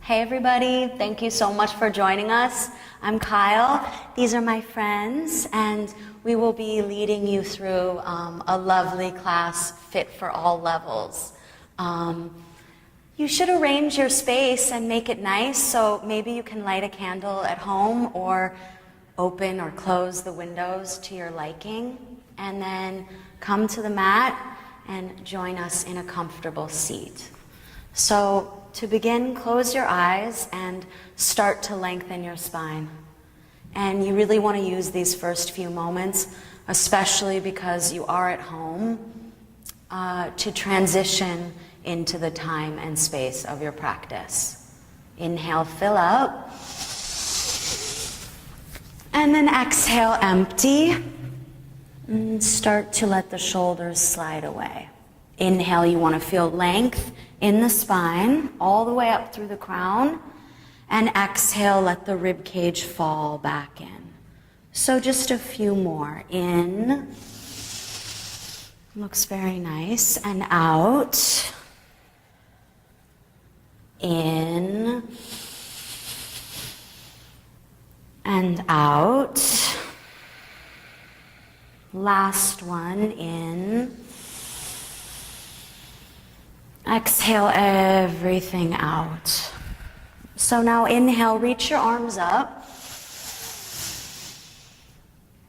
Hey everybody, thank you so much for joining us. I'm Kyle, these are my friends, and we will be leading you through a lovely class fit for all levels. You should arrange your space and make it nice, so maybe you can light a candle at home or open or close the windows to your liking, and then come to the mat and join us in a comfortable seat. So to begin, close your eyes and start to lengthen your spine. And you really want to use these first few moments, especially because you are at home, to transition into the time and space of your practice. Inhale, fill up. And then exhale, empty. And start to let the shoulders slide away. Inhale, you want to feel length in the spine, all the way up through the crown. And exhale, let the rib cage fall back in. So just a few more. In. Looks very nice. And out. In. And out. Last one, in. Exhale everything out. So now inhale, reach your arms up.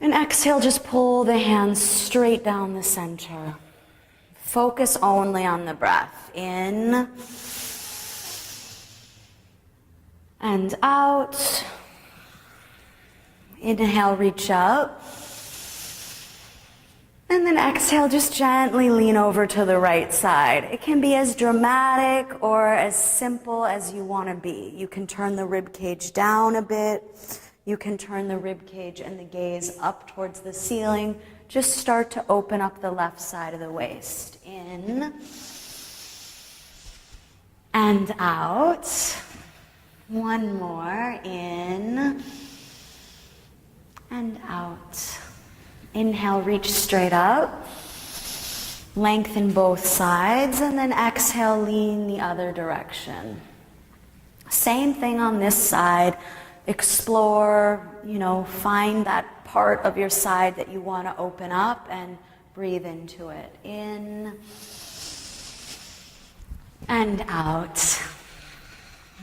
And exhale, just pull the hands straight down the center. Focus only on the breath. In. And out. Inhale, reach up. And then exhale, just gently lean over to the right side. It can be as dramatic or as simple as you want to be. You can turn the rib cage down a bit. You can turn the rib cage and the gaze up towards the ceiling. Just start to open up the left side of the waist. In. And out. One more. In. And out. Inhale, reach straight up, lengthen both sides, and then exhale, lean the other direction. Same thing on this side. Explore, find that part of your side that you want to open up and breathe into it. In and out.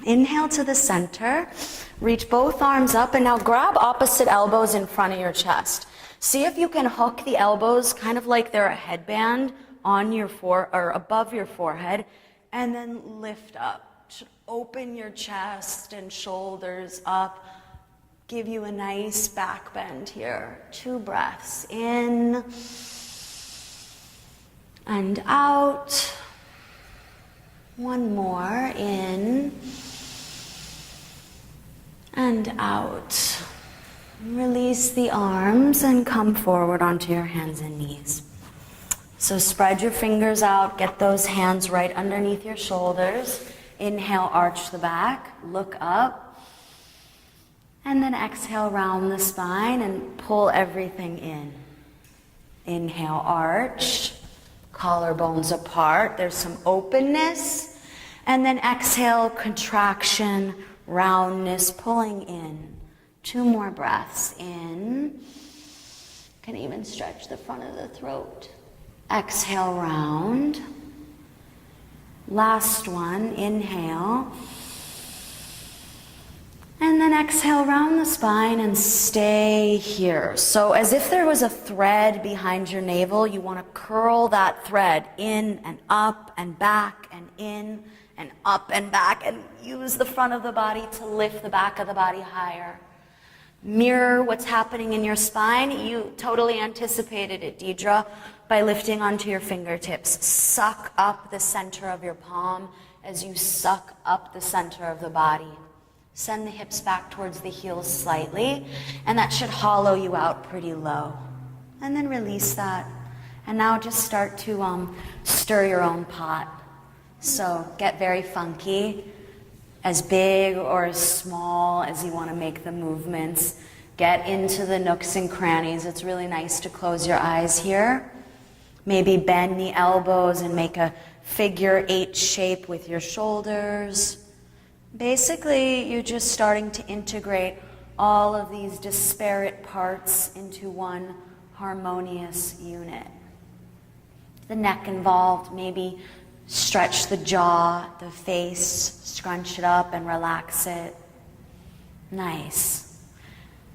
Inhale to the center, reach both arms up, and now grab opposite elbows in front of your chest. See if you can hook the elbows kind of like they're a headband on your or above your forehead, and then lift up. Should open your chest and shoulders up. Give you a nice back bend here. 2 breaths. In and out. One more. In and out. Release the arms and come forward onto your hands and knees. So spread your fingers out, get those hands right underneath your shoulders. Inhale, arch the back, look up. And then exhale, round the spine and pull everything in. Inhale, arch, collarbones apart. There's some openness. And then exhale, contraction, roundness, pulling in. 2 more breaths. In. Can even stretch the front of the throat. Exhale, round. Last one. Inhale. And then exhale, round the spine and stay here. So as if there was a thread behind your navel, you want to curl that thread in and up and back and in and up and back, and use the front of the body to lift the back of the body higher. Mirror what's happening in your spine. You totally anticipated it, Deidre, by lifting onto your fingertips. Suck up the center of your palm as you suck up the center of the body. Send the hips back towards the heels slightly, and that should hollow you out pretty low. And then release that. And now just start to stir your own pot. So get very funky. As big or as small as you want to make the movements. Get into the nooks and crannies. It's really nice to close your eyes here. Maybe bend the elbows and make a figure 8 shape with your shoulders. Basically, you're just starting to integrate all of these disparate parts into one harmonious unit. The neck involved, maybe stretch the jaw, the face, scrunch it up and relax it. Nice.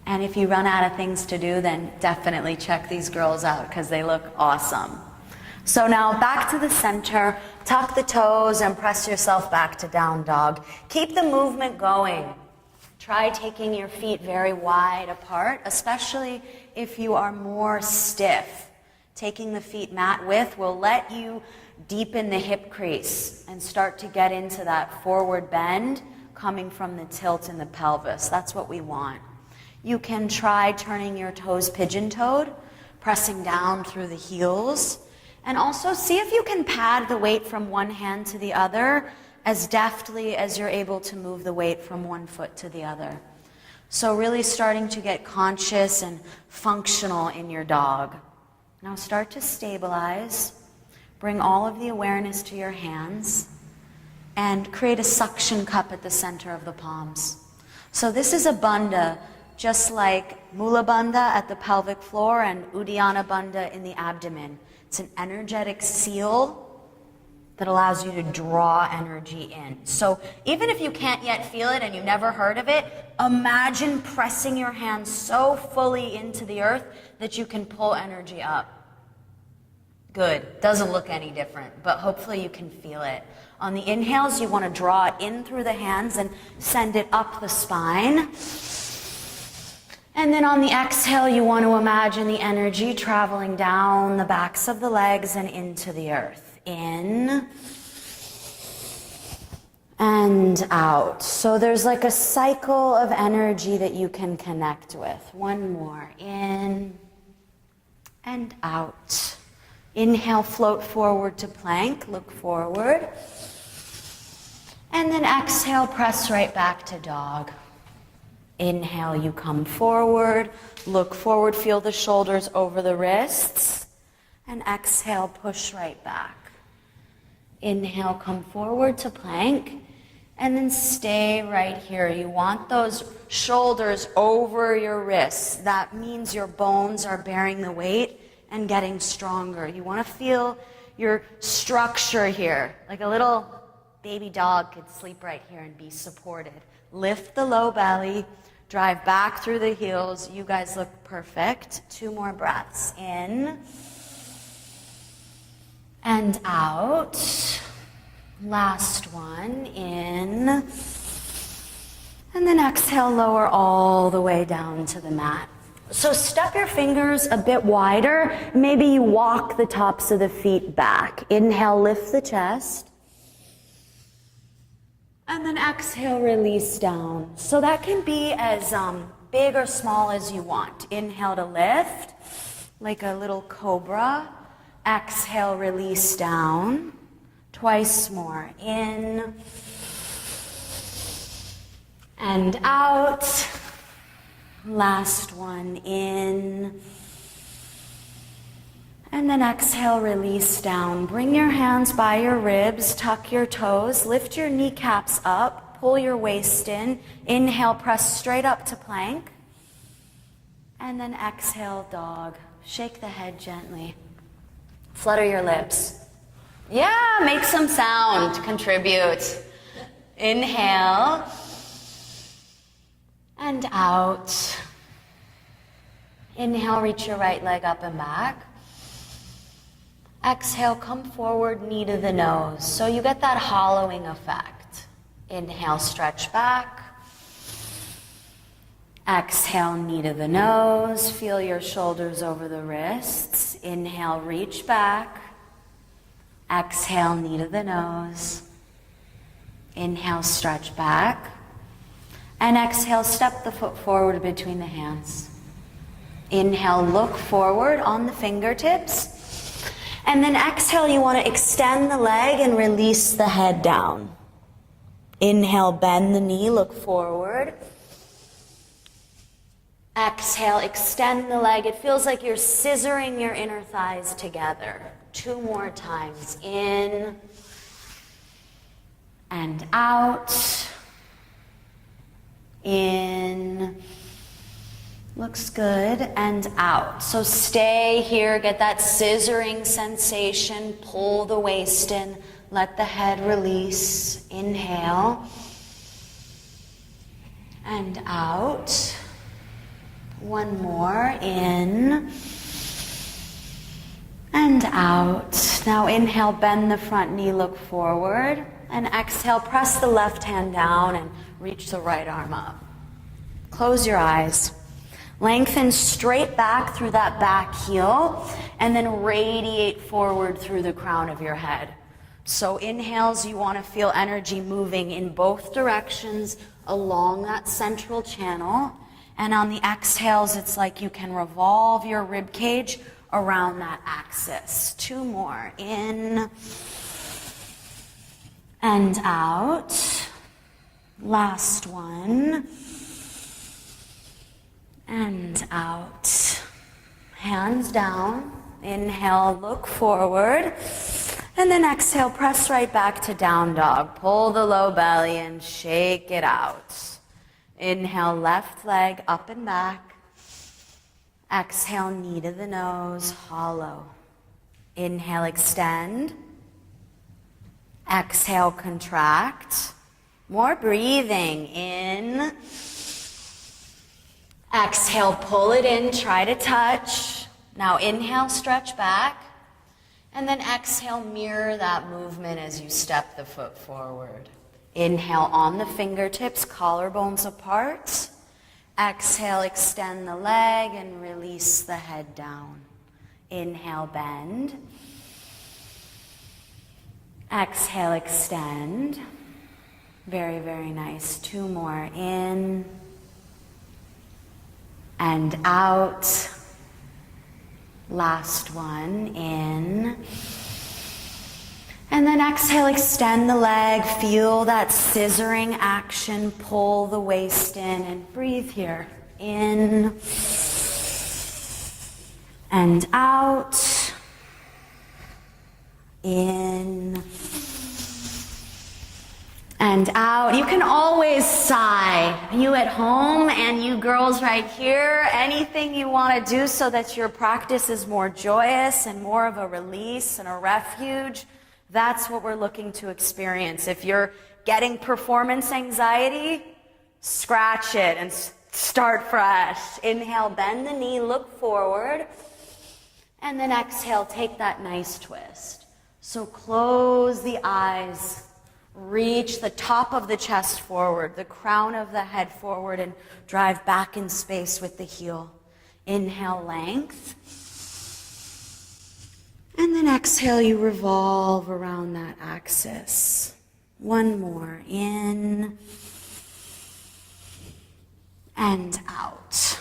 And if you run out of things to do, then definitely check these girls out because they look awesome. So now back to the center, tuck the toes and press yourself back to down dog. Keep the movement going. Try taking your feet very wide apart, especially if you are more stiff. Taking the feet mat width will let you deepen the hip crease and start to get into that forward bend coming from the tilt in the pelvis. That's what we want. You can try turning your toes pigeon-toed, pressing down through the heels, and also see if you can pad the weight from one hand to the other as deftly as you're able to move the weight from one foot to the other. So really starting to get conscious and functional in your dog. Now start to stabilize. Bring all of the awareness to your hands and create a suction cup at the center of the palms. So this is a bandha, just like Mula Bandha at the pelvic floor and Uddiyana Bandha in the abdomen. It's an energetic seal that allows you to draw energy in. So even if you can't yet feel it and you've never heard of it, imagine pressing your hands so fully into the earth that you can pull energy up. Good. Doesn't look any different, but hopefully you can feel it. On the inhales, you want to draw it in through the hands and send it up the spine. And then on the exhale, you want to imagine the energy traveling down the backs of the legs and into the earth. In and out. So there's like a cycle of energy that you can connect with. One more. In and out. Inhale, float forward to plank. Look forward. And then exhale, press right back to dog. Inhale, you come forward. Look forward, feel the shoulders over the wrists. And exhale, push right back. Inhale, come forward to plank, and then stay right here. You want those shoulders over your wrists. That means your bones are bearing the weight and getting stronger. You want to feel your structure here, like a little baby dog could sleep right here and be supported. Lift the low belly, drive back through the heels. You guys look perfect. 2 more breaths. In and out. Last one. In. And then exhale, lower all the way down to the mat. So step your fingers a bit wider. Maybe you walk the tops of the feet back. Inhale, lift the chest. And then exhale, release down. So that can be as big or small as you want. Inhale to lift, like a little cobra. Exhale, release down. Twice more. In and out. Last one. In. And then exhale, release down. Bring your hands by your ribs, tuck your toes, lift your kneecaps up, pull your waist in. Inhale, press straight up to plank. And then exhale, dog. Shake the head gently. Flutter your lips. Yeah, make some sound, contribute. Inhale. And out. Inhale, reach your right leg up and back. Exhale, come forward, knee to the nose. So you get that hollowing effect. Inhale, stretch back. Exhale, knee to the nose. Feel your shoulders over the wrists. Inhale, reach back. Exhale, knee to the nose. Inhale, stretch back. And exhale, step the foot forward between the hands. Inhale, look forward on the fingertips. And then exhale, you want to extend the leg and release the head down. Inhale, bend the knee, look forward. Exhale, extend the leg. It feels like you're scissoring your inner thighs together. 2 more times. In and out. in, looks good, and out. So stay here, get that scissoring sensation, pull the waist in, let the head release, inhale, and out. One more, in, and out. Now inhale, bend the front knee, look forward, and exhale, press the left hand down and reach the right arm up. Close your eyes. Lengthen straight back through that back heel, and then radiate forward through the crown of your head. So inhales, you want to feel energy moving in both directions along that central channel. And on the exhales, it's like you can revolve your rib cage around that axis. Two more. In and out. Last one. And out. Hands down. Inhale, look forward. And then exhale, press right back to down dog. Pull the low belly and shake it out. Inhale, left leg up and back. Exhale, knee to the nose, hollow. Inhale, extend. Exhale, contract. More breathing. In. Exhale, pull it in, try to touch. Now inhale, stretch back. And then exhale, mirror that movement as you step the foot forward. Inhale on the fingertips, collarbones apart. Exhale, extend the leg and release the head down. Inhale, bend. Exhale, extend. Very, very nice. Two more. In and out. Last one. In. And then exhale, extend the leg. Feel that scissoring action. Pull the waist in and breathe here. In and out. In and out. You can always sigh. You at home and you girls right here, anything you want to do so that your practice is more joyous and more of a release and a refuge, that's what we're looking to experience. If you're getting performance anxiety, scratch it and start fresh. Inhale, bend the knee, look forward, and then exhale, take that nice twist. So close the eyes. Reach the top of the chest forward, the crown of the head forward, and drive back in space with the heel. Inhale, length. And then exhale, you revolve around that axis. One more. In and out.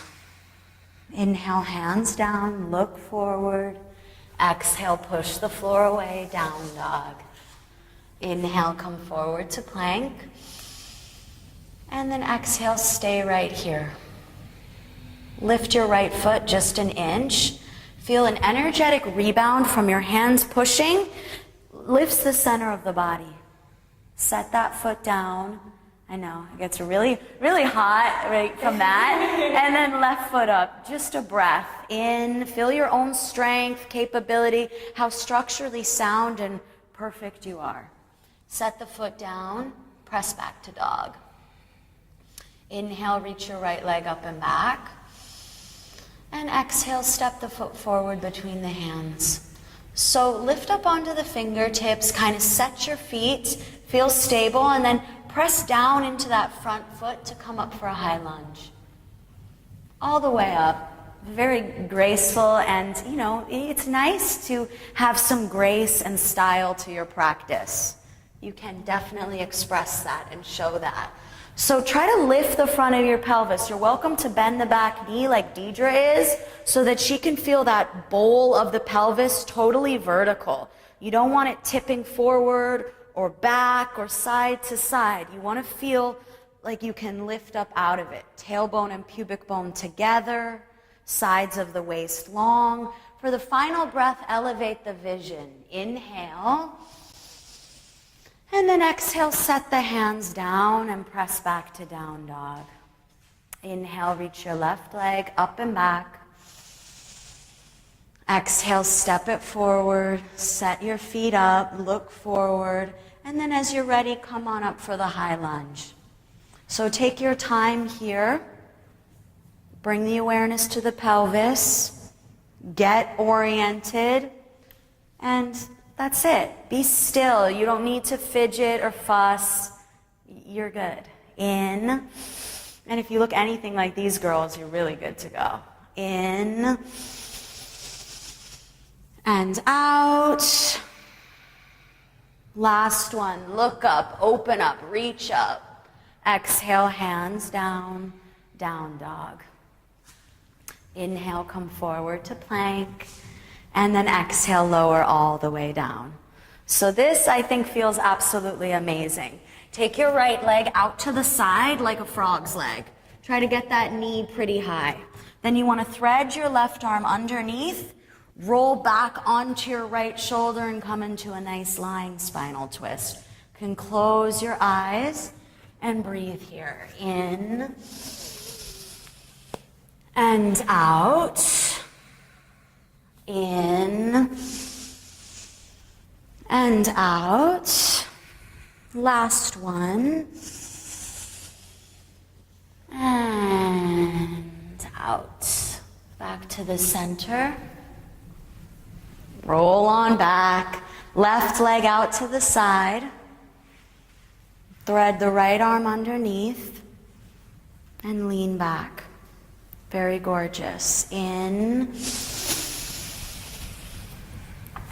Inhale, hands down, look forward. Exhale, push the floor away, down dog. Inhale, come forward to plank. And then exhale, stay right here. Lift your right foot just an inch. Feel an energetic rebound from your hands pushing. Lifts the center of the body. Set that foot down. I know, it gets really, really hot right from that. And then left foot up, just a breath. In, feel your own strength, capability, how structurally sound and perfect you are. Set the foot down, press back to dog. Inhale, reach your right leg up and back. And exhale, step the foot forward between the hands. So lift up onto the fingertips, kind of set your feet, feel stable, and then press down into that front foot to come up for a high lunge. All the way up. Very graceful, and you know, it's nice to have some grace and style to your practice. You can definitely express that and show that. So try to lift the front of your pelvis. You're welcome to bend the back knee like Deidre is so that she can feel that bowl of the pelvis totally vertical. You don't want it tipping forward or back or side to side. You want to feel like you can lift up out of it. Tailbone and pubic bone together, sides of the waist long. For the final breath, elevate the vision. Inhale. And then exhale, set the hands down and press back to down dog. Inhale, reach your left leg up and back. Exhale, step it forward, set your feet up, look forward, and then as you're ready, come on up for the high lunge. So take your time here. Bring the awareness to the pelvis. Get oriented. And that's it. Be still. You don't need to fidget or fuss. You're good. In. And if you look anything like these girls, you're really good to go. In. And out. Last one. Look up, open up, reach up. Exhale, hands down, down dog. Inhale, come forward to plank. And then exhale, lower all the way down. So this, I think, feels absolutely amazing. Take your right leg out to the side like a frog's leg. Try to get that knee pretty high. Then you want to thread your left arm underneath, roll back onto your right shoulder and come into a nice lying spinal twist. You can close your eyes and breathe here. In and out. In and out. Last one. And out. Back to the center. Roll on back. Left leg out to the side. Thread the right arm underneath. And lean back. Very gorgeous. In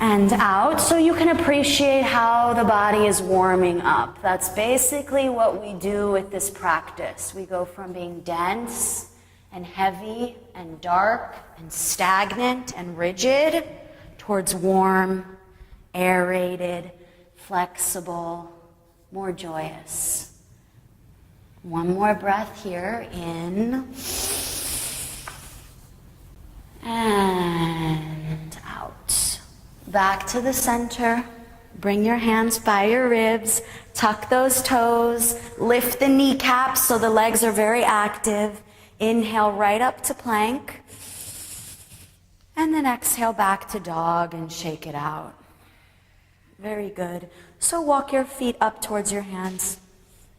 and out, so you can appreciate how the body is warming up. That's basically what we do with this practice. We go from being dense and heavy and dark and stagnant and rigid towards warm, aerated, flexible, more joyous. One more breath here. In and out. Back to the center. Bring your hands by your ribs. Tuck those toes. Lift the kneecaps so the legs are very active. Inhale right up to plank. And then exhale back to dog and shake it out. Very good. So walk your feet up towards your hands.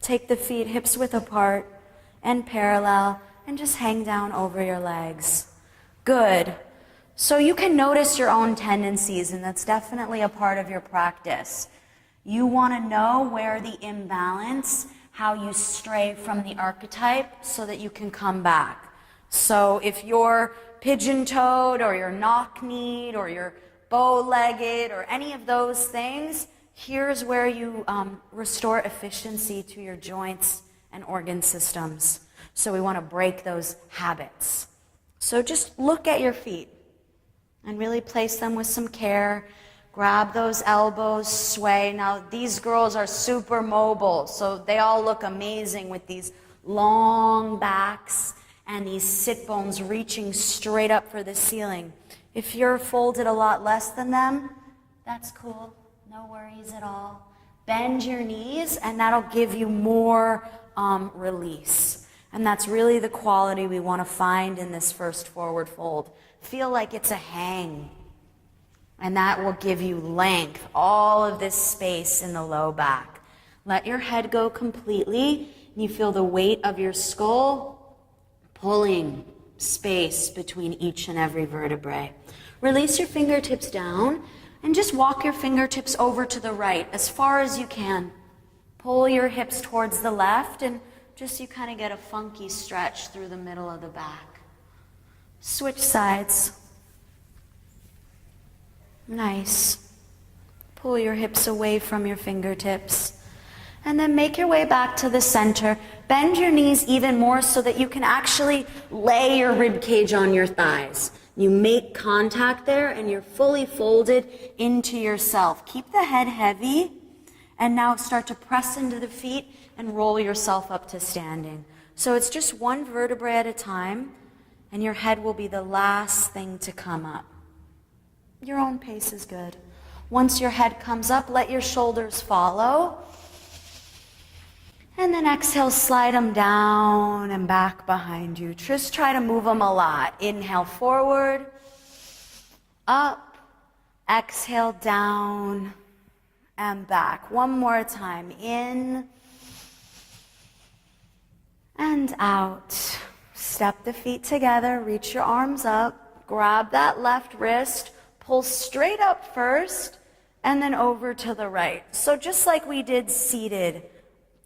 Take the feet hips width apart and parallel and just hang down over your legs. Good. So you can notice your own tendencies, and that's definitely a part of your practice. You want to know where the imbalance, how you stray from the archetype so that you can come back. So if you're pigeon-toed or you're knock-kneed or you're bow-legged or any of those things, here's where you restore efficiency to your joints and organ systems. So we want to break those habits. So just look at your feet and really place them with some care. Grab those elbows, sway. Now these girls are super mobile, so they all look amazing with these long backs and these sit bones reaching straight up for the ceiling. If you're folded a lot less than them, that's cool. No worries at all. Bend your knees and that'll give you more release. And that's really the quality we want to find in this first forward fold. Feel like it's a hang. And that will give you length, all of this space in the low back. Let your head go completely. And you feel the weight of your skull pulling space between each and every vertebrae. Release your fingertips down and just walk your fingertips over to the right as far as you can. Pull your hips towards the left and just you kind of get a funky stretch through the middle of the back. Switch sides. Nice. Pull your hips away from your fingertips. And then make your way back to the center. Bend your knees even more so that you can actually lay your rib cage on your thighs. You make contact there and you're fully folded into yourself. Keep the head heavy and now start to press into the feet and roll yourself up to standing. So it's just one vertebrae at a time and your head will be the last thing to come up. Your own pace is good. Once your head comes up, let your shoulders follow. And then exhale, slide them down and back behind you. Just try to move them a lot. Inhale, forward, up, exhale, down, and back. One more time. In and out. Step the feet together, reach your arms up, grab that left wrist, pull straight up first, and then over to the right. So just like we did seated,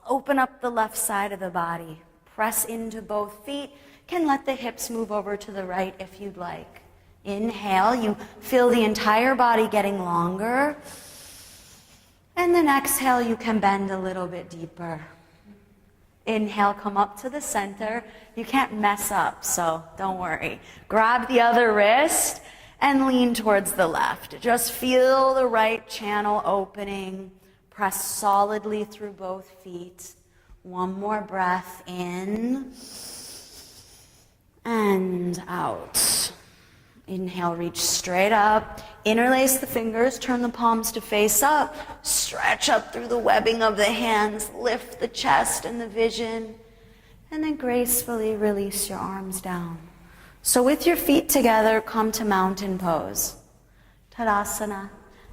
open up the left side of the body. Press into both feet. Can let the hips move over to the right if you'd like. Inhale, you feel the entire body getting longer. And then exhale, you can bend a little bit deeper. Inhale, come up to the center. You can't mess up, so don't worry. Grab the other wrist and lean towards the left. Just feel the right channel opening. Press solidly through both feet. One more breath in and out. Inhale, reach straight up. Interlace the fingers, turn the palms to face up. Stretch up through the webbing of the hands. Lift the chest and the vision. And then gracefully release your arms down. So with your feet together, come to mountain pose. Tadasana.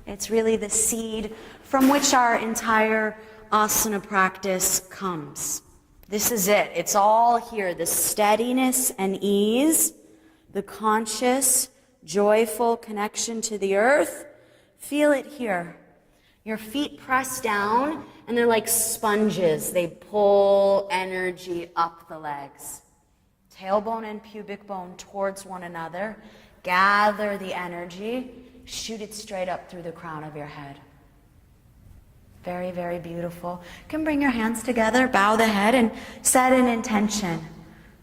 It's really the seed from which our entire asana practice comes. This is it. It's all here. The steadiness and ease, the conscious, joyful connection to the earth. Feel it here. Your feet press down, and they're like sponges. They pull energy up the legs. Tailbone and pubic bone towards one another. Gather the energy. Shoot it straight up through the crown of your head. Very, very beautiful. You can bring your hands together, bow the head, and set an intention.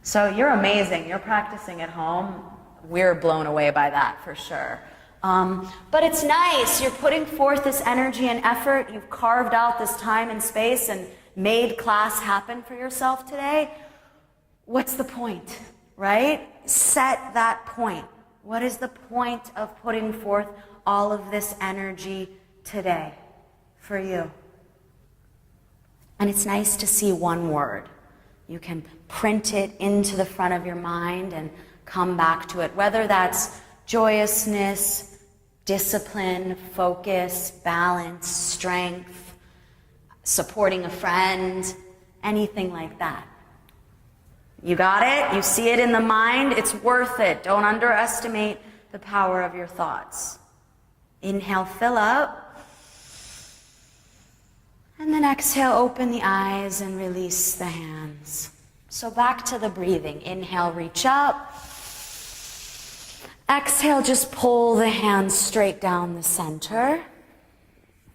So you're amazing. You're practicing at home. We're blown away by that for sure. But it's nice. You're putting forth this energy and effort. You've carved out this time and space and made class happen for yourself today. What's the point, right? Set that point. What is the point of putting forth all of this energy today for you? And it's nice to see one word. You can print it into the front of your mind and come back to it, whether that's joyousness, discipline, focus, balance, strength, supporting a friend, anything like that. You got it? You see it in the mind? It's worth it. Don't underestimate the power of your thoughts. Inhale, fill up. And then exhale, open the eyes and release the hands. So back to the breathing. Inhale, reach up. Exhale, just pull the hands straight down the center.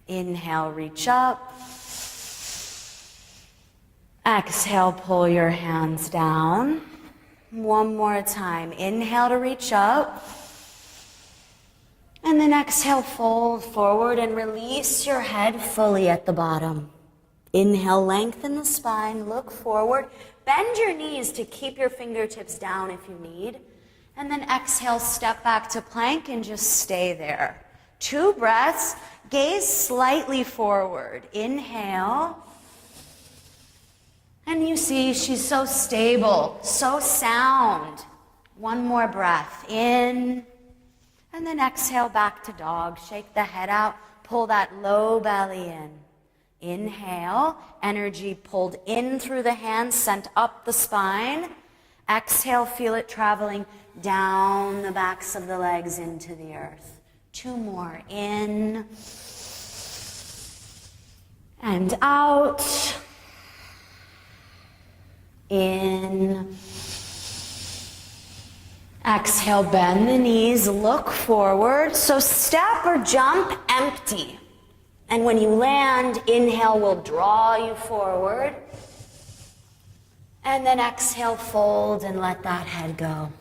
Inhale, reach up. Exhale, pull your hands down. One more time. Inhale to reach up. And then exhale, fold forward and release your head fully at the bottom. Inhale, lengthen the spine, look forward. Bend your knees to keep your fingertips down if you need. And then exhale, step back to plank and just stay there. 2 breaths, gaze slightly forward. Inhale. And you see she's so stable, so sound. 1 more breath in. And then exhale back to dog. Shake the head out. Pull that low belly in. Inhale. Energy pulled in through the hands, sent up the spine. Exhale, feel it traveling down the backs of the legs into the earth. 2 more. In. And out. In. Exhale, bend the knees, look forward. So step or jump empty. And when you land, inhale will draw you forward. And then exhale, fold and let that head go.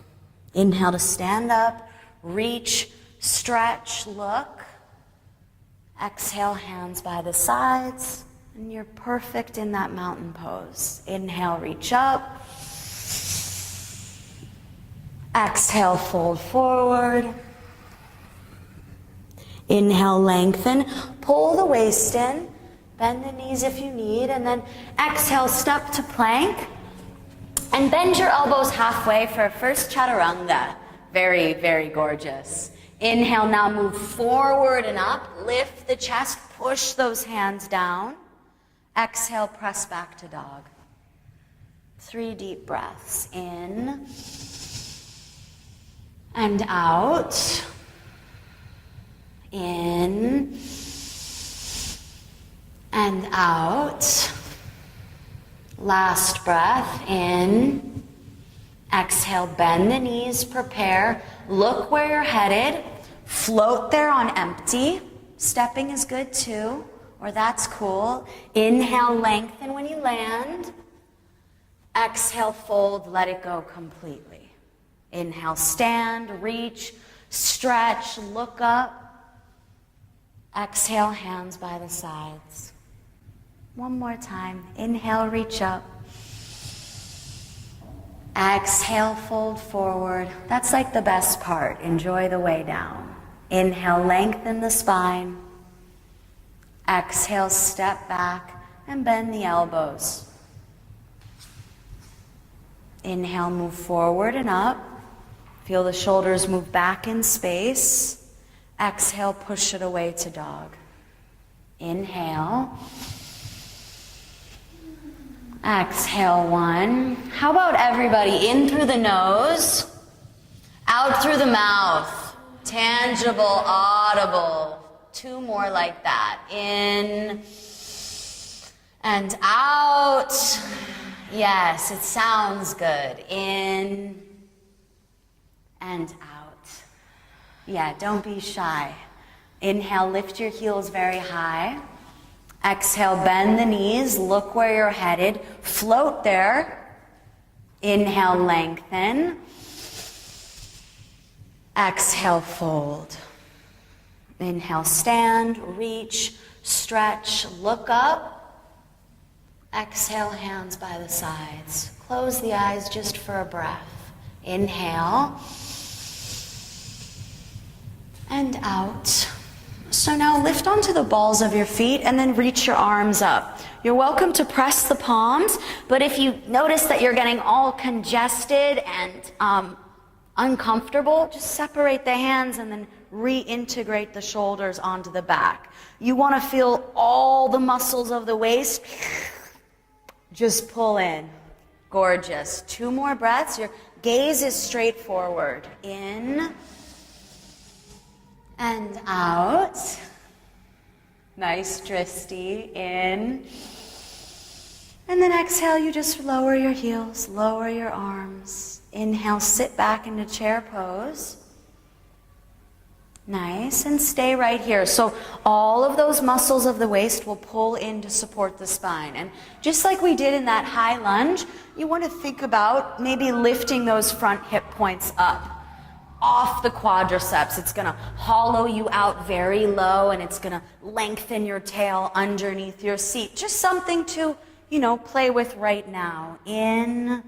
Inhale to stand up, reach, stretch, look. Exhale, hands by the sides. And you're perfect in that mountain pose. Inhale, reach up. Exhale, fold forward. Inhale, lengthen. Pull the waist in. Bend the knees if you need, and then exhale, step to plank. And bend your elbows halfway for a first chaturanga. Very, very gorgeous. Inhale, now move forward and up. Lift the chest, push those hands down. Exhale, press back to dog. 3 deep breaths. In and out. In and out. Last breath. In. Exhale, bend the knees, prepare. Look where you're headed. Float there on empty. Stepping is good too, or that's cool. Inhale, lengthen when you land. Exhale, fold, let it go completely. Inhale, stand, reach, stretch, look up. Exhale, hands by the sides. One more time. Inhale, reach up. Exhale, fold forward. That's like the best part. Enjoy the way down. Inhale, lengthen the spine. Exhale, step back and bend the elbows. Inhale, move forward and up. Feel the shoulders move back in space. Exhale, push it away to dog. Inhale. Exhale, 1. How about everybody in through the nose, out through the mouth, tangible, audible. 2 more like that. In and out. Yes, it sounds good. In and out. Yeah, don't be shy. Inhale, lift your heels very high. Exhale, bend the knees, look where you're headed, float there. Inhale, lengthen. Exhale, fold. Inhale, stand, reach, stretch, look up. Exhale, hands by the sides. Close the eyes just for a breath. Inhale. And out. So now lift onto the balls of your feet and then reach your arms up. You're welcome to press the palms, but if you notice that you're getting all congested and uncomfortable, just separate the hands and then reintegrate the shoulders onto the back. You want to feel all the muscles of the waist. Just pull in. Gorgeous. 2 more breaths. Your gaze is straight forward. In and out. Nice, Dristi. In. And then exhale, you just lower your heels, lower your arms. Inhale, sit back into chair pose. Nice, and stay right here. So all of those muscles of the waist will pull in to support the spine. And just like we did in that high lunge, you want to think about maybe lifting those front hip points up off the quadriceps. It's going to hollow you out very low, and it's going to lengthen your tail underneath your seat. Just something to, play with right now. In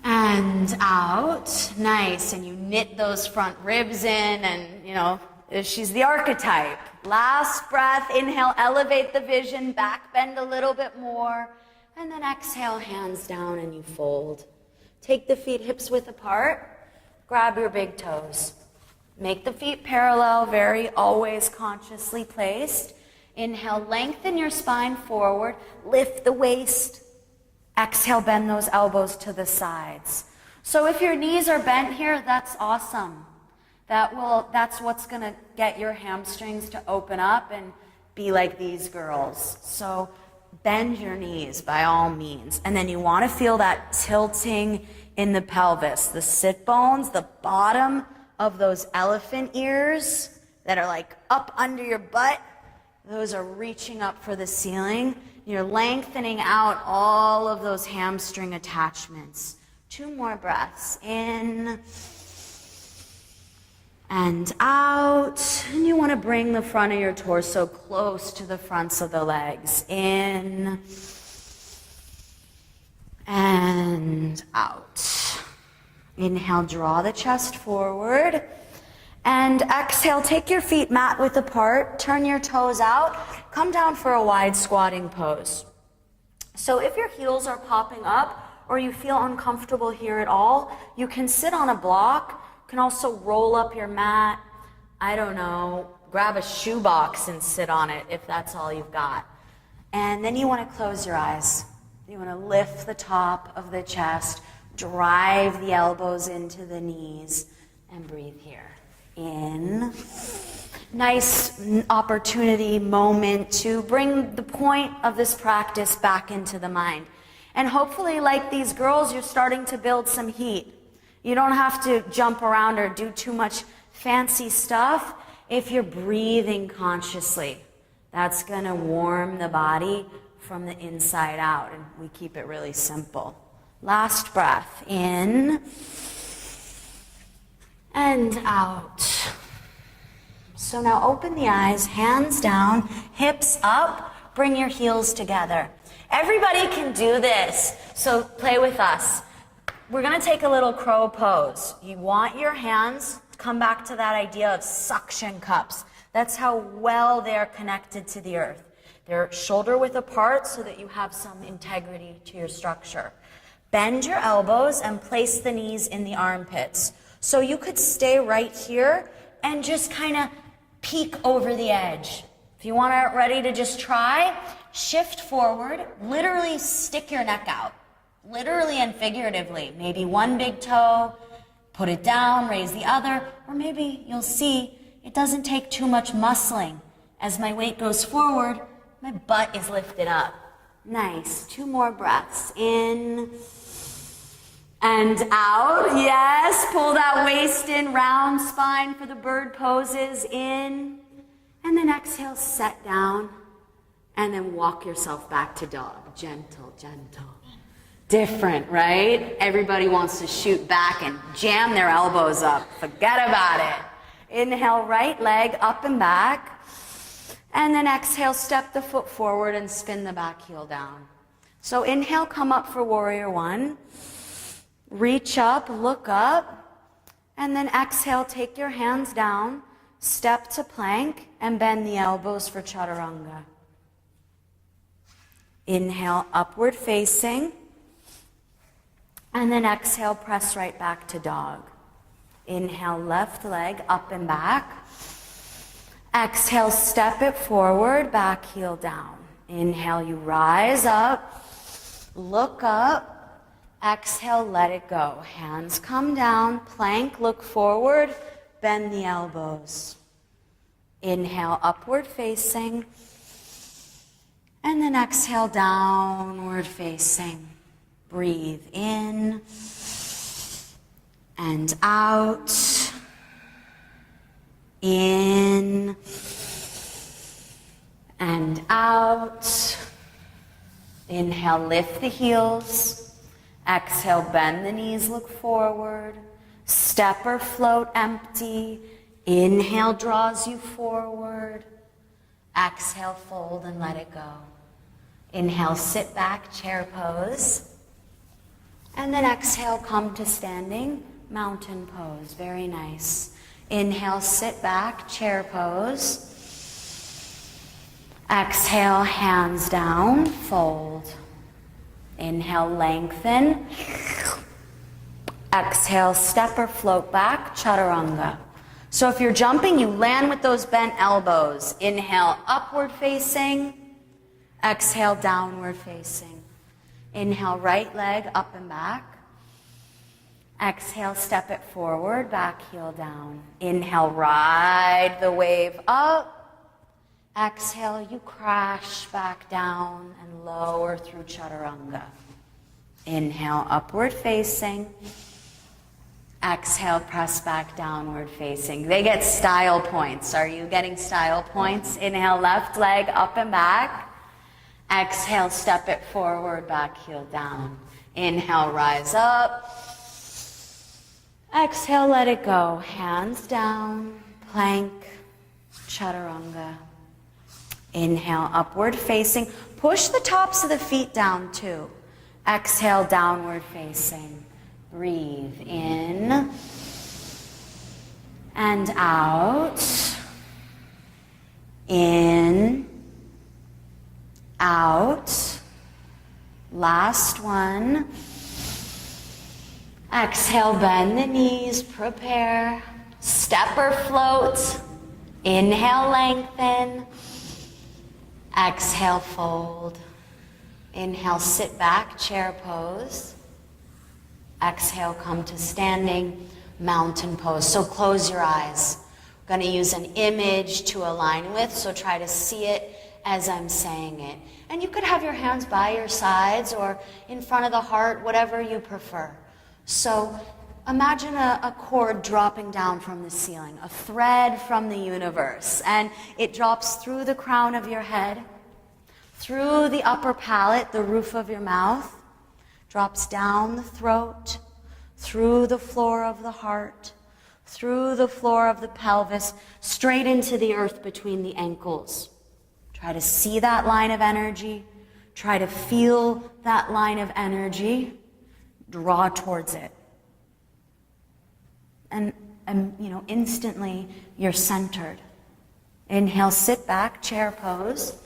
and out. Nice. And you knit those front ribs in, and, she's the archetype. Last breath. Inhale, elevate the vision, back bend a little bit more, and then exhale, hands down, and you fold. Take the feet hips width apart. Grab your big toes. Make the feet parallel, very always consciously placed. Inhale, lengthen your spine forward. Lift the waist. Exhale, bend those elbows to the sides. So if your knees are bent here, that's awesome. That's what's going to get your hamstrings to open up and be like these girls. So bend your knees by all means. And then you want to feel that tilting in the pelvis, the sit bones, the bottom of those elephant ears that are like up under your butt. Those are reaching up for the ceiling. You're lengthening out all of those hamstring attachments. 2 more breaths. In and out. And you want to bring the front of your torso close to the fronts of the legs. In and out. Inhale, draw the chest forward. And exhale, take your feet mat width apart, turn your toes out, come down for a wide squatting pose. So if your heels are popping up or you feel uncomfortable here at all, you can sit on a block. You can also roll up your mat. I don't know, grab a shoebox and sit on it if that's all you've got. And then you want to close your eyes. You want to lift the top of the chest, drive the elbows into the knees, and breathe here. In. Nice opportunity, moment to bring the point of this practice back into the mind. And hopefully, like these girls, you're starting to build some heat. You don't have to jump around or do too much fancy stuff if you're breathing consciously. That's going to warm the body from the inside out, and we keep it really simple. Last breath, in and out. So now open the eyes, hands down, hips up, bring your heels together. Everybody can do this, so play with us. We're gonna take a little crow pose. You want your hands, come back to that idea of suction cups. That's how well they're connected to the earth. They're shoulder width apart so that you have some integrity to your structure. Bend your elbows and place the knees in the armpits. So you could stay right here and just kind of peek over the edge. If you want to ready to just try, shift forward, literally stick your neck out, literally and figuratively. Maybe one big toe, put it down, raise the other, or maybe you'll see it doesn't take too much muscling. As my weight goes forward, my butt is lifted up. Nice. 2 more breaths. In and out. Yes. Pull that waist in, round spine for the bird poses. In. And then exhale, set down. And then walk yourself back to dog. Gentle, gentle. Different, right? Everybody wants to shoot back and jam their elbows up. Forget about it. Inhale, right leg up and back. And then exhale, step the foot forward and spin the back heel down. So inhale, come up for warrior 1. Reach up, look up. And then exhale, take your hands down, step to plank, and bend the elbows for chaturanga. Inhale, upward facing. And then exhale, press right back to dog. Inhale, left leg up and back. Exhale, step it forward, back heel down. Inhale, you rise up, look up. Exhale, let it go. Hands come down, plank, look forward, bend the elbows. Inhale, upward facing. And then exhale, downward facing. Breathe in and out. In and out. Inhale, lift the heels. Exhale, bend the knees, look forward. Step or float empty. Inhale, draws you forward. Exhale, fold and let it go. Inhale, sit back, chair pose. And then exhale, come to standing, mountain pose. Very nice. Inhale, sit back, chair pose. Exhale, hands down, fold. Inhale, lengthen. Exhale, step or float back, chaturanga. So if you're jumping, you land with those bent elbows. Inhale, upward facing. Exhale, downward facing. Inhale, right leg up and back. Exhale, step it forward, back heel down. Inhale, ride the wave up. Exhale, you crash back down and lower through chaturanga. Inhale, upward facing. Exhale, press back downward facing. They get style points. Are you getting style points? Inhale, left leg up and back. Exhale, step it forward, back heel down. Inhale, rise up. Exhale, let it go. Hands down, plank, chaturanga. Inhale, upward facing. Push the tops of the feet down too. Exhale, downward facing. Breathe in and out. In, out. Last one. Exhale, bend the knees, prepare. Step or float. Inhale, lengthen. Exhale, fold. Inhale, sit back, chair pose. Exhale, come to standing mountain pose. So close your eyes. I'm going to use an image to align with, so try to see it as I'm saying it. And you could have your hands by your sides or in front of the heart, whatever you prefer. So imagine a cord dropping down from the ceiling, a thread from the universe, and it drops through the crown of your head, through the upper palate, the roof of your mouth, drops down the throat, through the floor of the heart, through the floor of the pelvis, straight into the earth between the ankles. Try to see that line of energy. Try to feel that line of energy. Draw towards it. And instantly you're centered. Inhale, sit back, chair pose.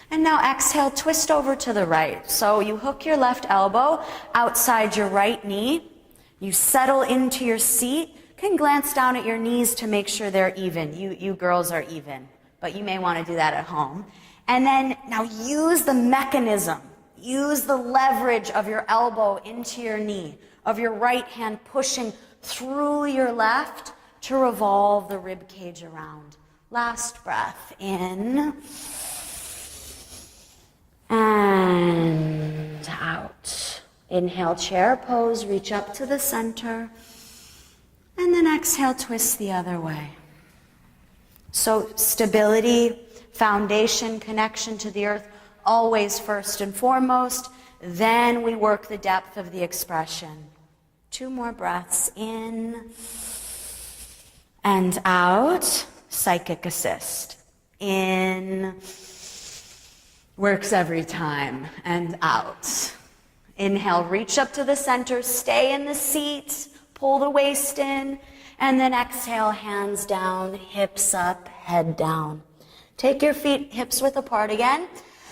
And now exhale, twist over to the right. So you hook your left elbow outside your right knee. You settle into your seat. You can glance down at your knees to make sure they're even. You girls are even, but you may want to do that at home. And then now use the mechanism. Use the leverage of your elbow into your knee, of your right hand pushing through your left to revolve the rib cage around. Last breath in and out. Inhale, chair pose, reach up to the center, and then exhale, twist the other way. So stability, foundation, connection to the earth, always first and foremost. Then we work the depth of the expression. 2 more breaths in and out. Psychic assist. In, works every time, and out. Inhale, reach up to the center, stay in the seat, pull the waist in, and then exhale, hands down, hips up, head down. Take your feet hips width apart again.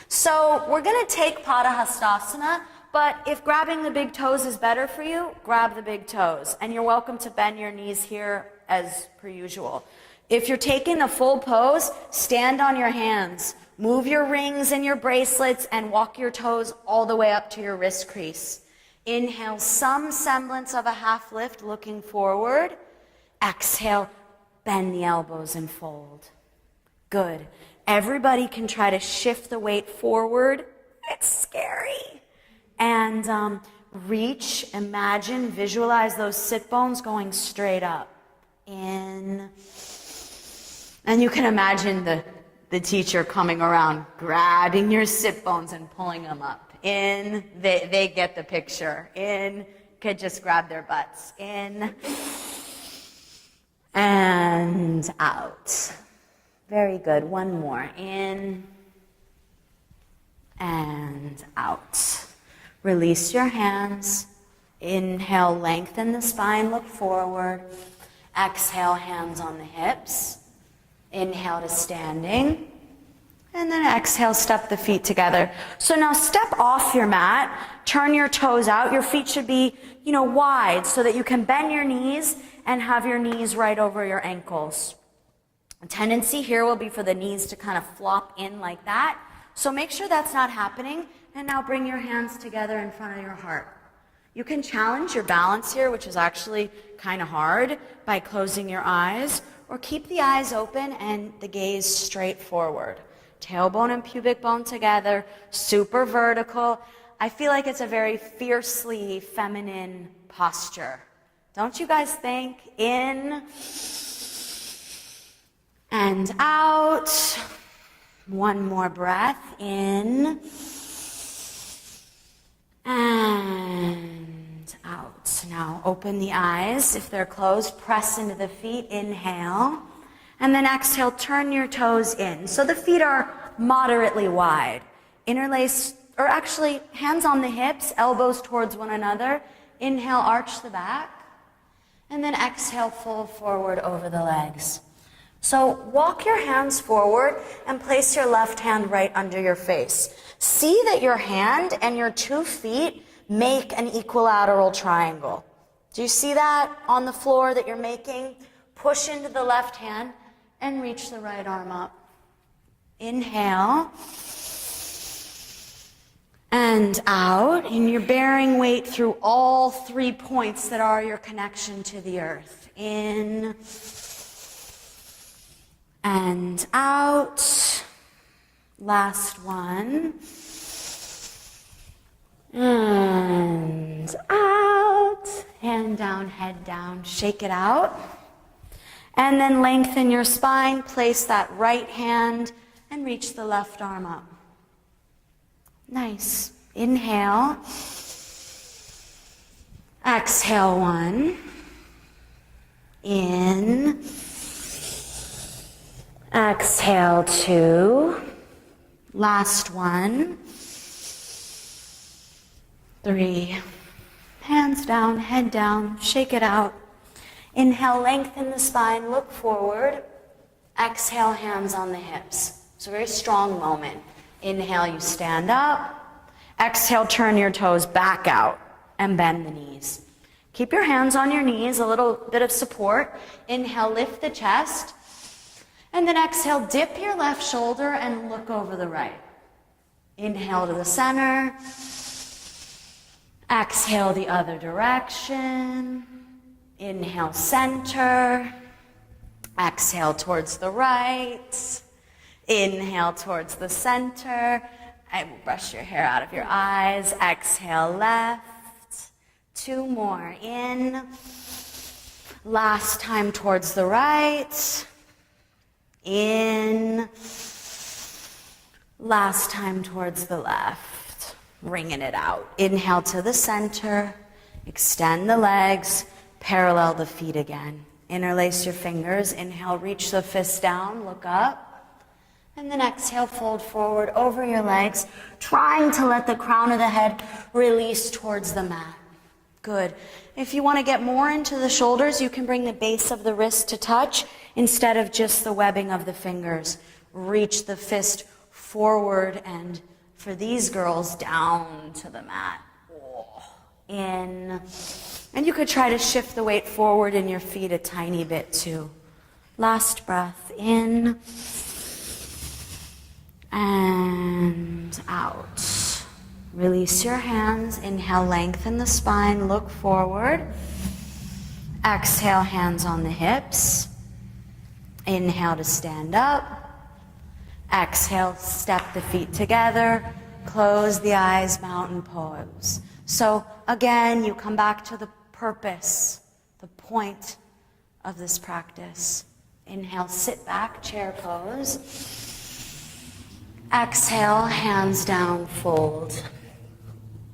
So we're going to take Padahastasana, but if grabbing the big toes is better for you, grab the big toes. And you're welcome to bend your knees here as per usual. If you're taking the full pose, stand on your hands. Move your rings and your bracelets and walk your toes all the way up to your wrist crease. Inhale, some semblance of a half lift, looking forward. Exhale, bend the elbows and fold. Good. Everybody can try to shift the weight forward. It's scary. And reach, imagine, visualize those sit bones going straight up. In. And you can imagine the teacher coming around, grabbing your sit bones and pulling them up. In. They get the picture. In. Could just grab their butts. In. And out. Very good. One more. In and out. Release your hands. Inhale, lengthen the spine, look forward. Exhale, hands on the hips. Inhale to standing. And then exhale, step the feet together. So now step off your mat, turn your toes out. Your feet should be, wide so that you can bend your knees and have your knees right over your ankles. A tendency here will be for the knees to kind of flop in like that. So make sure that's not happening. And now bring your hands together in front of your heart. You can challenge your balance here, which is actually kind of hard, by closing your eyes, or keep the eyes open and the gaze straight forward. Tailbone and pubic bone together, super vertical. I feel like it's a very fiercely feminine posture. Don't you guys think? In and out. One more breath. In and out. Now open the eyes. If they're closed, press into the feet. Inhale. And then exhale, turn your toes in. So the feet are moderately wide. Interlace, or actually hands on the hips, elbows towards one another. Inhale, arch the back. And then exhale, fold forward over the legs. So walk your hands forward and place your left hand right under your face. See that your hand and your 2 feet make an equilateral triangle. Do you see that on the floor that you're making? Push into the left hand and reach the right arm up. Inhale. And out. And you're bearing weight through all 3 points that are your connection to the earth. In and out. Last one. And out. Hand down, head down. Shake it out. And then lengthen your spine. Place that right hand and reach the left arm up. Nice. Inhale. Exhale, 1. In. Exhale, 2. Last one. 3. Hands down, head down, shake it out. Inhale, lengthen the spine, look forward. Exhale, hands on the hips. It's a very strong moment. Inhale, you stand up. Exhale, turn your toes back out and bend the knees. Keep your hands on your knees, a little bit of support. Inhale, lift the chest. And then exhale, dip your left shoulder and look over the right. Inhale to the center. Exhale the other direction. Inhale, center. Exhale towards the right. Inhale towards the center. I will brush your hair out of your eyes. Exhale, left. 2 more. In. Last time towards the right. In. Last time towards the left. Wringing it out. Inhale to the center. Extend the legs. Parallel the feet again. Interlace your fingers. Inhale, reach the fist down. Look up. And then exhale, fold forward over your legs, trying to let the crown of the head release towards the mat. Good. If you want to get more into the shoulders, you can bring the base of the wrist to touch instead of just the webbing of the fingers. Reach the fist forward and, for these girls, down to the mat. In. And you could try to shift the weight forward in your feet a tiny bit too. Last breath. In. And out. Release your hands. Inhale, lengthen the spine, look forward. Exhale, hands on the hips. Inhale to stand up. Exhale, step the feet together. Close the eyes, mountain pose. So again, you come back to the purpose, the point of this practice. Inhale, sit back, chair pose. Exhale, hands down, fold.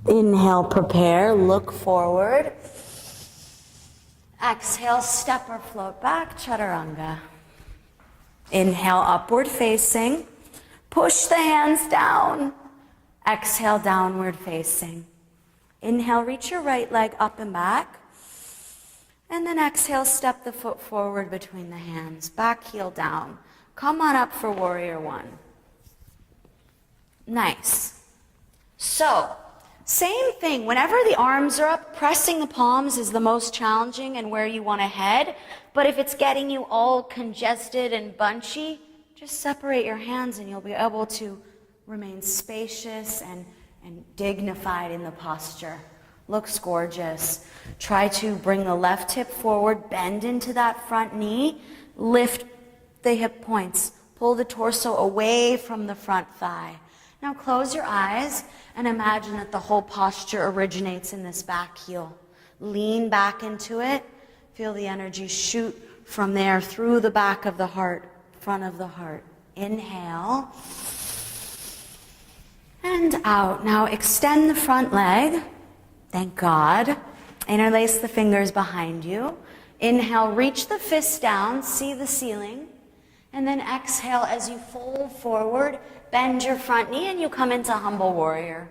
Inhale, prepare, look forward. Exhale, step or float back, chaturanga. Inhale, upward facing. Push the hands down. Exhale, downward facing. Inhale, reach your right leg up and back. And then exhale, step the foot forward between the hands. Back heel down. Come on up for warrior 1. Nice. So, same thing. Whenever the arms are up, pressing the palms is the most challenging and where you want to head. But if it's getting you all congested and bunchy, just separate your hands and you'll be able to remain spacious and dignified in the posture. Looks gorgeous. Try to bring the left hip forward, bend into that front knee, lift the hip points, pull the torso away from the front thigh. Now close your eyes and imagine that the whole posture originates in this back heel. Lean back into it. Feel the energy shoot from there through the back of the heart, front of the heart. Inhale. And out. Now extend the front leg. Thank God. Interlace the fingers behind you. Inhale, reach the fist down, see the ceiling. And then exhale as you fold forward, bend your front knee and you come into humble warrior.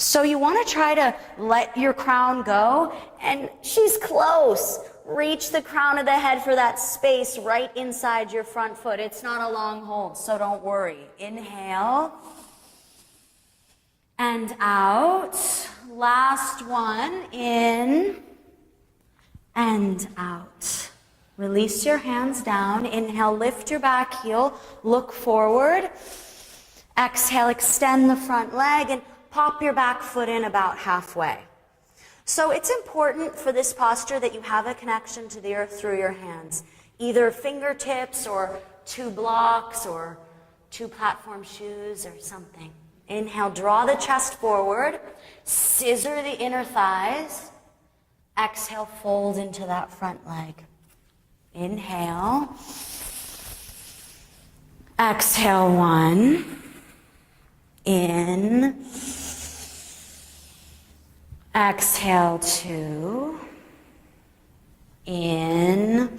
So you want to try to let your crown go, and she's close. Reach the crown of the head for that space right inside your front foot. It's not a long hold, so don't worry. Inhale and out. Last one, in and out. Release your hands down. Inhale, lift your back heel, look forward. Exhale, extend the front leg and pop your back foot in about halfway. So it's important for this posture that you have a connection to the earth through your hands, either fingertips or 2 blocks or 2 platform shoes or something. Inhale, draw the chest forward, scissor the inner thighs. Exhale, fold into that front leg. Inhale. Exhale, 1. In. Exhale, 2. In.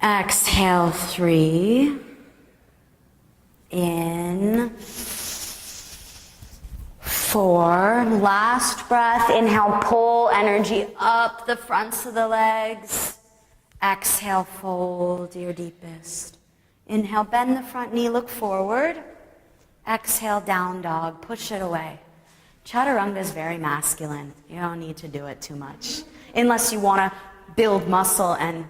Exhale, 3. In. 4. Last breath. Inhale, pull energy up the fronts of the legs. Exhale, fold your deepest. Inhale, bend the front knee, look forward. Exhale, down dog, push it away. Chaturanga is very masculine. You don't need to do it too much. Unless you want to build muscle and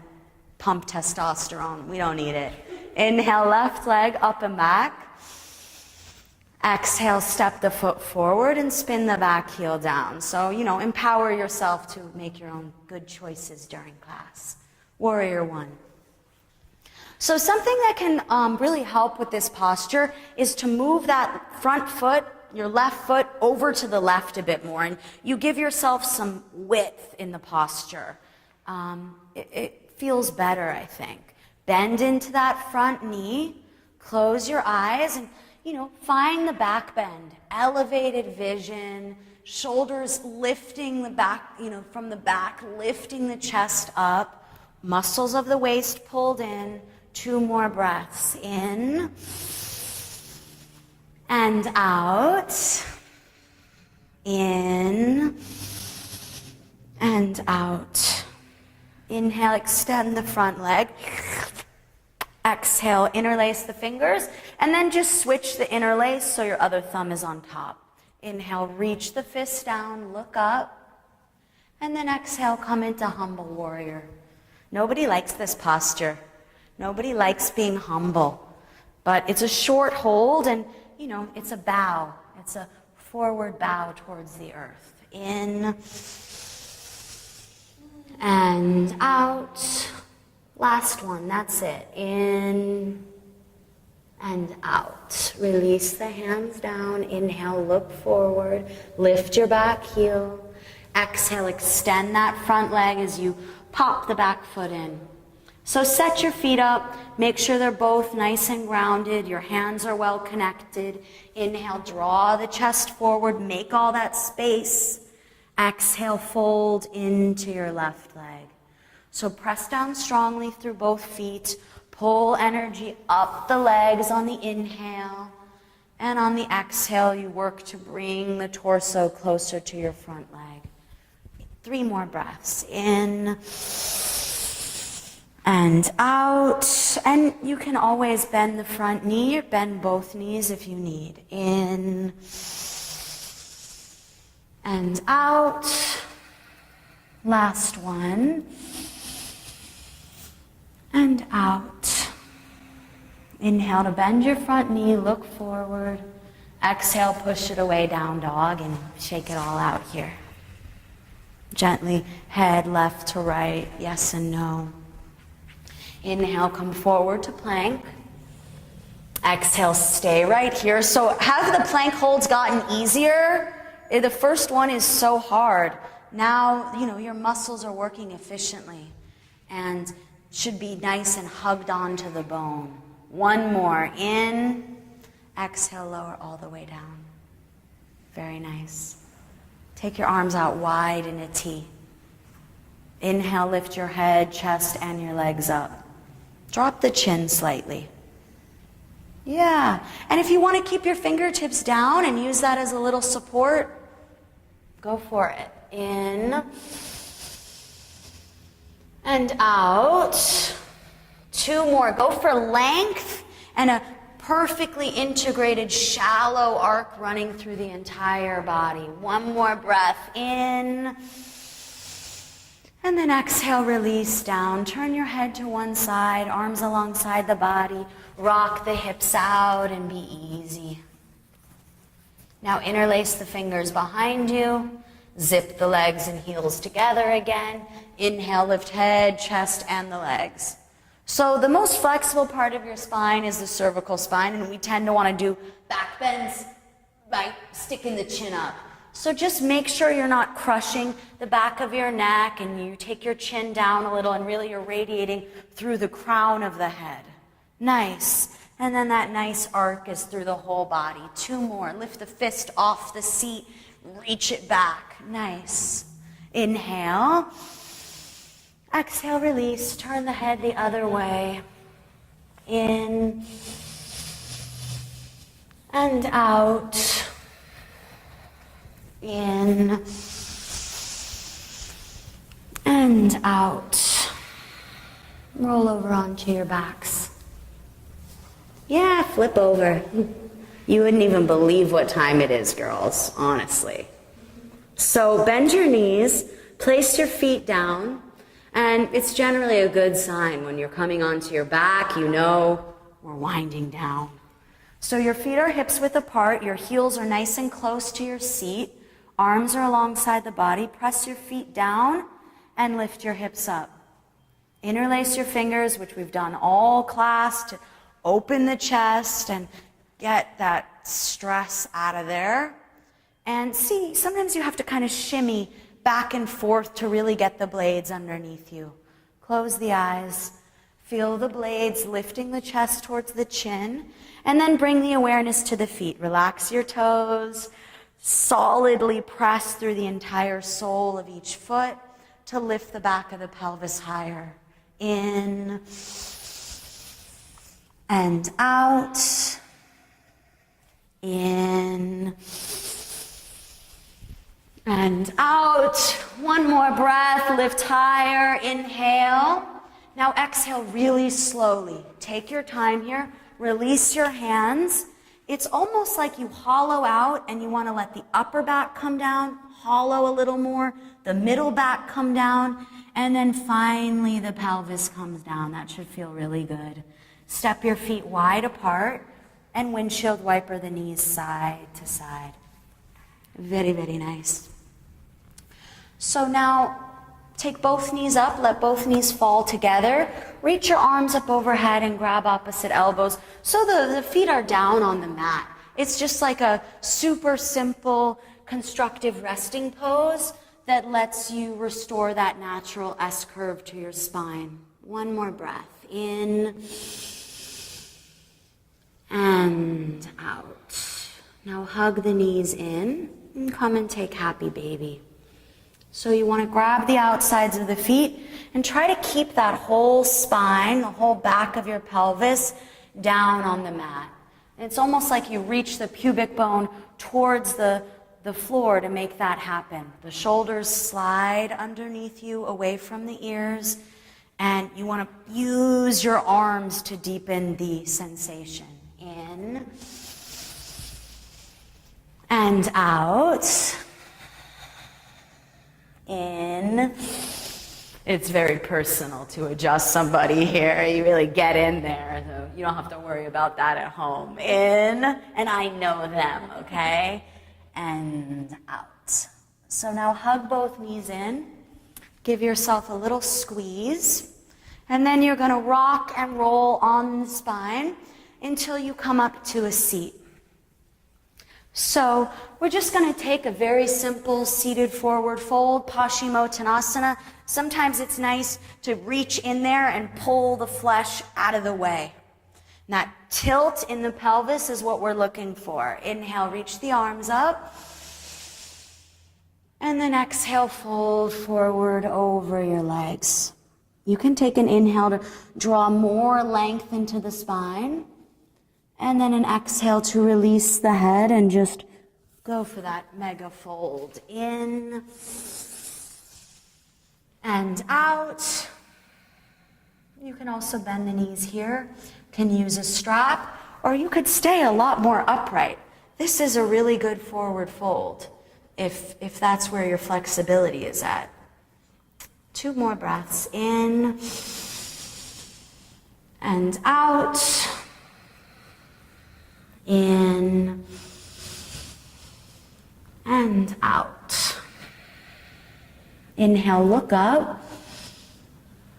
pump testosterone. We don't need it. Inhale, left leg up and back. Exhale, step the foot forward and spin the back heel down. So, empower yourself to make your own good choices during class. Warrior 1. So something that can really help with this posture is to move that front foot, your left foot, over to the left a bit more. And you give yourself some width in the posture. It feels better, I think. Bend into that front knee. Close your eyes and, find the back bend. Elevated vision. Shoulders lifting the back, from the back, lifting the chest up. Muscles of the waist pulled in. 2 more breaths. In and out. In and out. Inhale, extend the front leg. Exhale, interlace the fingers, and then just switch the interlace so your other thumb is on top. Inhale, reach the fist down, look up, and then exhale, come into humble warrior. Nobody likes this posture. Nobody likes being humble, but it's a short hold and, it's a bow. It's a forward bow towards the earth. In and out. Last one, that's it. In and out. Release the hands down. Inhale, look forward. Lift your back heel. Exhale, extend that front leg as you pop the back foot in. So set your feet up, make sure they're both nice and grounded, your hands are well connected. Inhale, draw the chest forward, make all that space. Exhale, fold into your left leg. So press down strongly through both feet, pull energy up the legs on the inhale, and on the exhale, you work to bring the torso closer to your front leg. 3 more breaths, in and out, and you can always bend the front knee or bend both knees if you need. In and out. Last one. And out. Inhale to bend your front knee, look forward. Exhale, push it away, down dog, and shake it all out here. Gently, head left to right, yes and no. Inhale, come forward to plank. Exhale, stay right here. So have the plank holds gotten easier? The first one is so hard. Now, your muscles are working efficiently and should be nice and hugged onto the bone. 1 more. In. Exhale, lower all the way down. Very nice. Take your arms out wide in a T. Inhale, lift your head, chest, and your legs up. Drop the chin slightly. Yeah. And if you want to keep your fingertips down and use that as a little support, go for it. In and out. 2 more. Go for length and a perfectly integrated shallow arc running through the entire body. 1 more breath in. And then exhale, release down. Turn your head to one side, arms alongside the body. Rock the hips out and be easy. Now interlace the fingers behind you. Zip the legs and heels together again. Inhale, lift head, chest, and the legs. So the most flexible part of your spine is the cervical spine, and we tend to want to do back bends by sticking the chin up. So just make sure you're not crushing the back of your neck and you take your chin down a little and really you're radiating through the crown of the head. Nice. And then that nice arc is through the whole body. 2 more. Lift the fist off the seat. Reach it back. Nice. Inhale. Exhale, release. Turn the head the other way. In and out. In and out. Roll over onto your backs. Yeah, flip over. You wouldn't even believe what time it is, girls, honestly. So bend your knees, place your feet down, and it's generally a good sign when you're coming onto your back, you know we're winding down. So your feet are hips width apart, your heels are nice and close to your seat. Arms are alongside the body. Press your feet down and lift your hips up. Interlace your fingers, which we've done all class, to open the chest and get that stress out of there. And see, sometimes you have to kind of shimmy back and forth to really get the blades underneath you. Close the eyes. Feel the blades lifting the chest towards the chin. And then bring the awareness to the feet. Relax your toes. Solidly press through the entire sole of each foot to lift the back of the pelvis higher. In and out. In and out. 1 more breath. Lift higher. Inhale. Now exhale really slowly. Take your time here. Release your hands. It's almost like you hollow out and you want to let the upper back come down, hollow a little more, the middle back come down, and then finally the pelvis comes down. That should feel really good. Step your feet wide apart and windshield wiper the knees side to side. Very, very nice. So now take both knees up, let both knees fall together. Reach your arms up overhead and grab opposite elbows so the feet are down on the mat. It's just like a super simple, constructive resting pose that lets you restore that natural S-curve to your spine. 1 more breath. In and out. Now hug the knees in and come and take happy baby. So you want to grab the outsides of the feet and try to keep that whole spine, the whole back of your pelvis down on the mat. It's almost like you reach the pubic bone towards the floor to make that happen. The shoulders slide underneath you, away from the ears, and you want to use your arms to deepen the sensation. In and out. In. It's very personal to adjust somebody here. You really get in there, so you don't have to worry about that at home. In, and I know them, okay? And out. So now hug both knees in. Give yourself a little squeeze. And then you're going to rock and roll on the spine until you come up to a seat. So we're just going to take a very simple seated forward fold, Paschimottanasana. Sometimes it's nice to reach in there and pull the flesh out of the way. And that tilt in the pelvis is what we're looking for. Inhale, reach the arms up. And then exhale, fold forward over your legs. You can take an inhale to draw more length into the spine. And then an exhale to release the head and just go for that mega fold. In and out. You can also bend the knees here. Can use a strap, or you could stay a lot more upright. This is a really good forward fold if that's where your flexibility is at. 2 more breaths. In and out. In and out. Inhale, look up.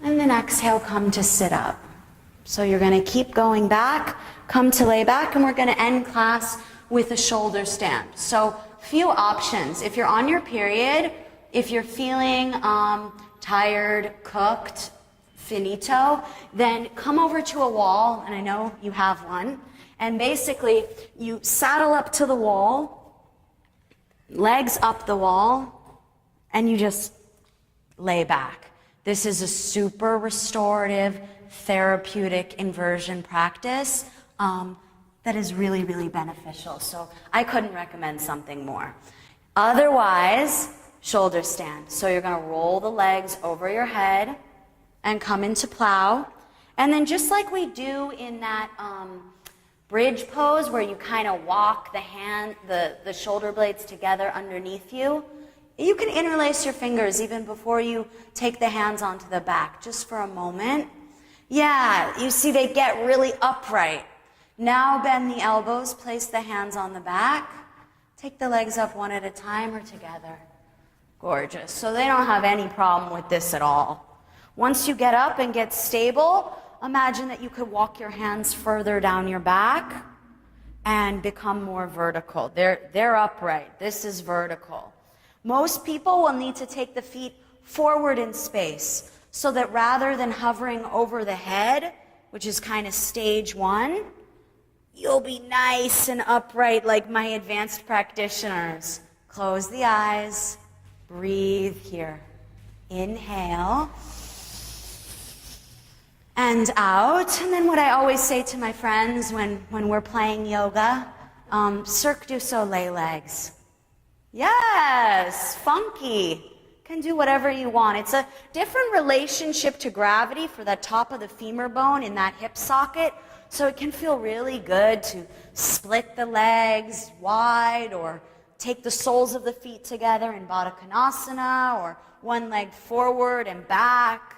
And then exhale, come to sit up. So you're going to keep going back, come to lay back, and we're going to end class with a shoulder stand. So few options. If you're on your period, if you're feeling tired, cooked, finito, then come over to a wall, and I know you have one, and basically you saddle up to the wall, legs up the wall, and you just lay back. This is a super restorative, therapeutic inversion practice that is really, really beneficial. So I couldn't recommend something more. Otherwise, shoulder stand. So you're going to roll the legs over your head and come into plow. And then just like we do in that bridge pose where you kind of walk the shoulder blades together underneath you, you can interlace your fingers even before you take the hands onto the back, just for a moment. Yeah, you see they get really upright. Now bend the elbows, place the hands on the back. Take the legs up one at a time or together. Gorgeous. So they don't have any problem with this at all. Once you get up and get stable, imagine that you could walk your hands further down your back and become more vertical. They're upright. This is vertical. Most people will need to take the feet forward in space so that rather than hovering over the head, which is kind of stage 1, you'll be nice and upright like my advanced practitioners. Close the eyes, breathe here. Inhale and out. And then what I always say to my friends when we're playing yoga, Cirque du Soleil legs. Yes, funky. Can do whatever you want. It's a different relationship to gravity for the top of the femur bone in that hip socket. So it can feel really good to split the legs wide or take the soles of the feet together in Baddha Konasana or one leg forward and back.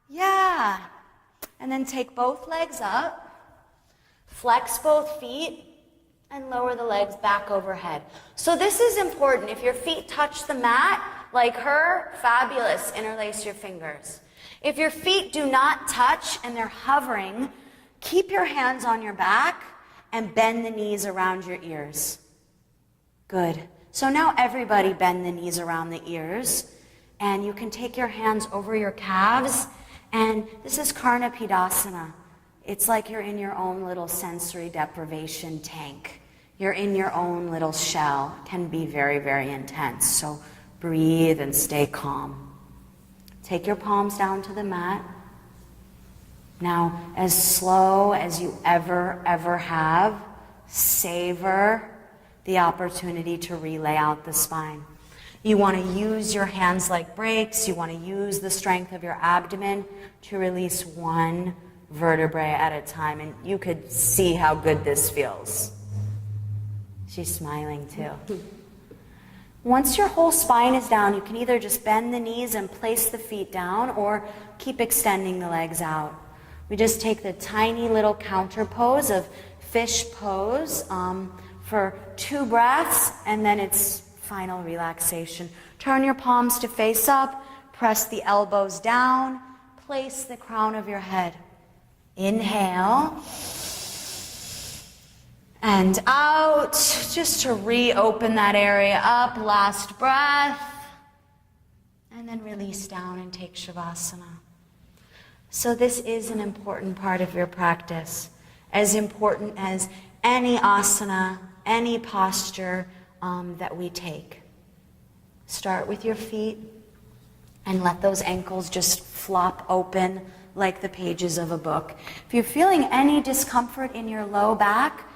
Yeah. And then take both legs up, flex both feet, and lower the legs back overhead. So this is important. If your feet touch the mat, like her, fabulous, interlace your fingers. If your feet do not touch and they're hovering, keep your hands on your back and bend the knees around your ears. Good. So now everybody bend the knees around the ears, and you can take your hands over your calves, and this is Karna Pidasana. It's like you're in your own little sensory deprivation tank. You're in your own little shell. It can be very, very intense. So breathe and stay calm. Take your palms down to the mat. Now, as slow as you ever have, savor the opportunity to relay out the spine. You want to use your hands like brakes. You want to use the strength of your abdomen to release one vertebrae at a time. And you could see how good this feels. She's smiling too. Once your whole spine is down, you can either just bend the knees and place the feet down or keep extending the legs out. We just take the tiny little counter pose of fish pose for 2 breaths, and then it's final relaxation. Turn your palms to face up, press the elbows down, place the crown of your head. Inhale. And out, just to reopen that area up. Last breath. And then release down and take Shavasana. So this is an important part of your practice, as important as any asana, any posture that we take. Start with your feet and let those ankles just flop open like the pages of a book. If you're feeling any discomfort in your low back,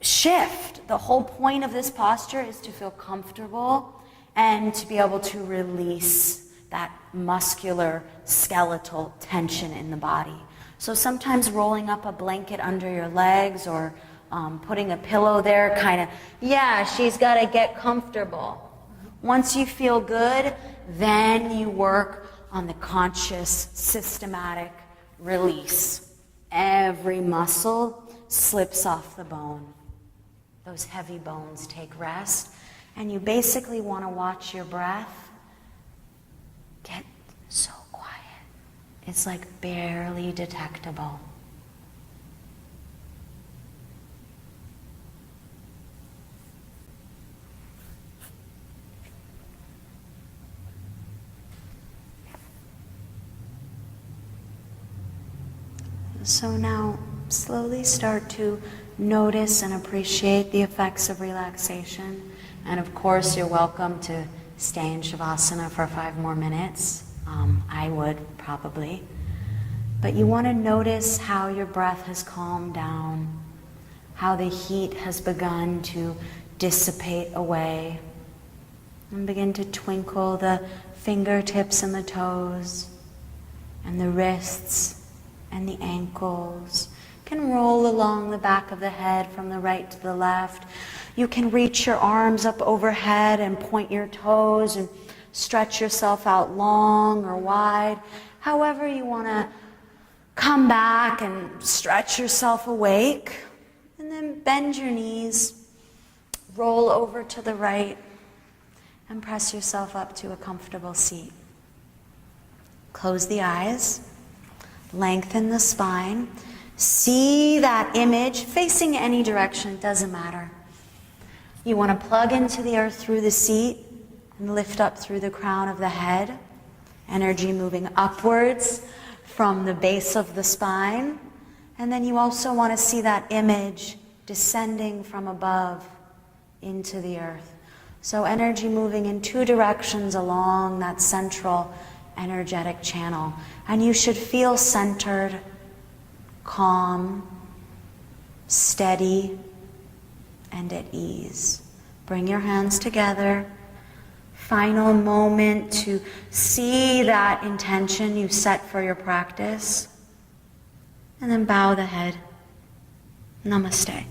shift. The whole point of this posture is to feel comfortable and to be able to release that muscular, skeletal tension in the body. So sometimes rolling up a blanket under your legs or putting a pillow there, she's got to get comfortable. Once you feel good, then you work on the conscious, systematic release. Every muscle slips off the bone. Those heavy bones take rest, and you basically want to watch your breath get so quiet. It's like barely detectable. So now slowly start to notice and appreciate the effects of relaxation. And of course, you're welcome to stay in Shavasana for 5 more minutes. I would probably. But you want to notice how your breath has calmed down, how the heat has begun to dissipate away. And begin to twinkle the fingertips and the toes and the wrists and the ankles. You can roll along the back of the head from the right to the left. You can reach your arms up overhead and point your toes and stretch yourself out long or wide. However you want to come back and stretch yourself awake. And then bend your knees, roll over to the right, and press yourself up to a comfortable seat. Close the eyes. Lengthen the spine. See that image facing any direction, it doesn't matter. You want to plug into the earth through the seat and lift up through the crown of the head. Energy moving upwards from the base of the spine. And then you also want to see that image descending from above into the earth. So energy moving in 2 directions along that central energetic channel. And you should feel centered, calm, steady, and at ease. Bring your hands together. Final moment to see that intention you set for your practice. And then bow the head. Namaste.